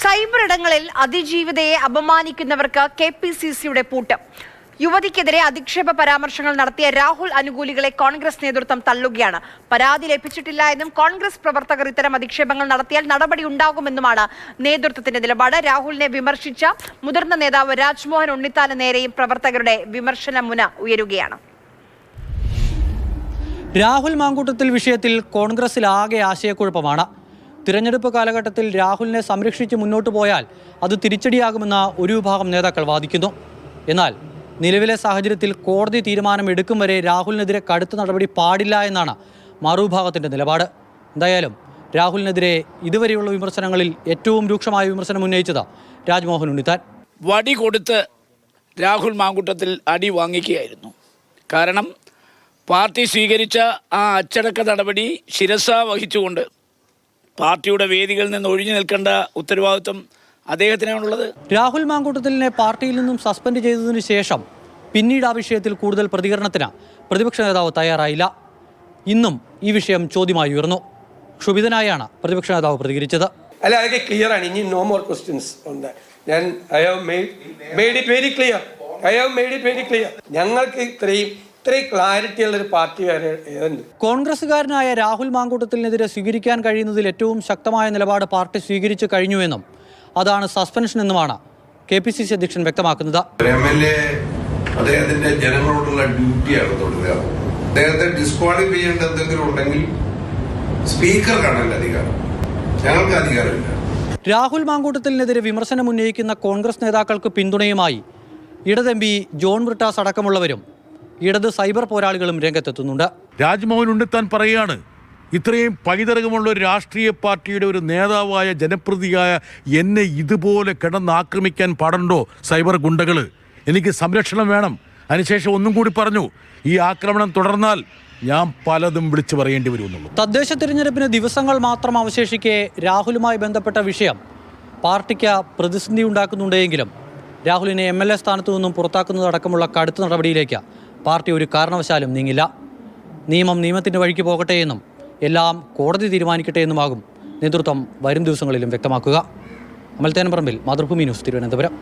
Cyber ഇടങ്ങളിൽ അതിജീവിതയെ അപമാനിക്കുന്നവർക്ക് KPCCയുടെ പൂട്ട്. യുവതിക്കെതിരെ അധിക്ഷേപ പരാമർശങ്ങൾ നടത്തിയ രാഹുൽ അനുകൂലികളെ കോൺഗ്രസ് നേതൃത്വം തള്ളുകയാണ്. പരാതി ലഭിച്ചിട്ടില്ല എന്നും കോൺഗ്രസ് പ്രവർത്തകർ ഇത്തരം അധിക്ഷേപങ്ങൾ നടത്തിയാൽ നടപടി ഉണ്ടാകുമെന്നുമാണ് നേതൃത്വത്തിന്റെ നിലപാട്. രാഹുലിനെ വിമർശിച്ച മുതിർന്ന നേതാവ് രാജ്മോഹൻ ഉണ്ണിത്താന് നേരെയും പ്രവർത്തകരുടെ വിമർശന മുന ഉയരുകയാണ്. രാഹുൽ മാങ്കൂട്ടത്തിൽ വിഷയത്തിൽ കോൺഗ്രസിൽ ആകെ ആശയക്കുഴപ്പമാണ്. തിരഞ്ഞെടുപ്പ് കാലഘട്ടത്തിൽ രാഹുലിനെ സംരക്ഷിച്ച് മുന്നോട്ട് പോയാൽ അത് തിരിച്ചടിയാകുമെന്ന ഒരു വിഭാഗം നേതാക്കൾ വാദിക്കുന്നു. എന്നാൽ നിലവിലെ സാഹചര്യത്തിൽ കോടതി തീരുമാനം എടുക്കും വരെ രാഹുലിനെതിരെ കടുത്ത നടപടി പാടില്ല എന്നാണ് മറുവിഭാഗത്തിൻ്റെ നിലപാട്. എന്തായാലും രാഹുലിനെതിരെ ഇതുവരെയുള്ള വിമർശനങ്ങളിൽ ഏറ്റവും രൂക്ഷമായ വിമർശനം ഉന്നയിച്ചത് രാജ്മോഹൻ ഉണ്ണിത്താൻ. വടി കൊടുത്ത് രാഹുൽ മാങ്കൂട്ടത്തിൽ അടി വാങ്ങിക്കുകയായിരുന്നു. കാരണം പാർട്ടി സ്വീകരിച്ച ആ അച്ചടക്ക നടപടി ശിരസ വഹിച്ചുകൊണ്ട് പാർട്ടിയുടെ വേദികളിൽ നിന്ന് ഒഴിഞ്ഞു നിൽക്കേണ്ട ഉത്തരവാദിത്വം അദ്ദേഹത്തിനാണുള്ളത്. രാഹുൽ മാങ്കൂട്ടത്തിലിനെ പാർട്ടിയിൽ നിന്നും സസ്പെൻഡ് ചെയ്തതിനു ശേഷം പിന്നീട് ആ വിഷയത്തിൽ കൂടുതൽ പ്രതികരണത്തിന് പ്രതിപക്ഷ നേതാവ് തയ്യാറായില്ല. ഇന്നും ഈ വിഷയം ചോദ്യമായി ഉയർന്നു. ക്ഷുഭിതനായാണ് പ്രതിപക്ഷ നേതാവ് പ്രതികരിച്ചത്. അല്ല, അതൊക്കെ ക്ലിയർ ആണ്. ഇനി നോ മോർ ക്വസ്റ്റ്യൻസ് ഉണ്ട്. ഞാൻ I have made it very clear. ഞങ്ങൾക്ക് ഇത്രയും ക്ലാരിറ്റി ഉള്ളൊരു പാർട്ടി വരെ ഏതുണ്ട്? കോൺഗ്രസുകാരനായ രാഹുൽ മാങ്കൂട്ടത്തിനെതിരെ സ്വീകരിക്കാൻ കഴിയുന്നതിൽ ഏറ്റവും ശക്തമായ നിലപാട് പാർട്ടി സ്വീകരിച്ചു കഴിഞ്ഞുവെന്നും അതാണ് സസ്പെൻഷൻ എന്നുമാണ് KPCC അധ്യക്ഷൻ വ്യക്തമാക്കുന്നത്. അദ്ദേഹത്തിന്റെ ജനങ്ങളോടുള്ള ഡ്യൂട്ടിയാണ് തുടരുക. അദ്ദേഹത്തെ ഡിസ്ക്വാളിഫൈ ചെയ്യേണ്ട എന്തെങ്കിലും ഉണ്ടെങ്കിൽ സ്പീക്കർക്കാണ് എന്റെ അധികാരം, ഞങ്ങൾക്ക് അധികാരമില്ല. രാഹുൽ മാങ്കൂട്ടത്തിനെതിരെ വിമർശനം ഉന്നയിക്കുന്ന കോൺഗ്രസ് നേതാക്കൾക്ക് പിന്തുണയുമായി ഇടത് MP ജോൺ ബ്രിട്ടാസ് അടക്കമുള്ളവരും ഇടത് സൈബർ പോരാളികളും രംഗത്തെത്തുന്നുണ്ട്. രാജ്മോഹൻ ഉണ്ണിത്താൻ പറയുകയാണ്, ഇത്രയും പൈതൃകമുള്ള ഒരു രാഷ്ട്രീയ പാർട്ടിയുടെ ഒരു നേതാവായ ജനപ്രതിയായ എന്നെ ഇതുപോലെ കിടന്നാക്രമിക്കാൻ പാടുണ്ടോ സൈബർ ഗുണ്ടകൾ? എനിക്ക് സംരക്ഷണം വേണം. അതിനുശേഷം ഒന്നും കൂടി പറഞ്ഞു, ഈ ആക്രമണം തുടർന്നാൽ ഞാൻ പലതും വിളിച്ചു പറയേണ്ടി വരുമെന്നുള്ളൂ. തദ്ദേശ തിരഞ്ഞെടുപ്പിന് ദിവസങ്ങൾ മാത്രം അവശേഷിക്കെ രാഹുലുമായി ബന്ധപ്പെട്ട വിഷയം പാർട്ടിക്ക് പ്രതിസന്ധി ഉണ്ടാക്കുന്നുണ്ടെങ്കിലും രാഹുലിനെ MLA സ്ഥാനത്തു നിന്നും പുറത്താക്കുന്നതടക്കമുള്ള കടുത്ത നടപടിയിലേക്ക് പാർട്ടി ഒരു കാരണവശാലും നീങ്ങില്ല. നിയമം നിയമത്തിൻ്റെ വഴിക്ക് പോകട്ടെ എന്നും എല്ലാം കോടതി തീരുമാനിക്കട്ടെ എന്നുമാകും നേതൃത്വം വരും ദിവസങ്ങളിലും വ്യക്തമാക്കുക. അമൽത്തേനപ്പറമ്പിൽ, മാതൃഭൂമി ന്യൂസ്, തിരുവനന്തപുരം.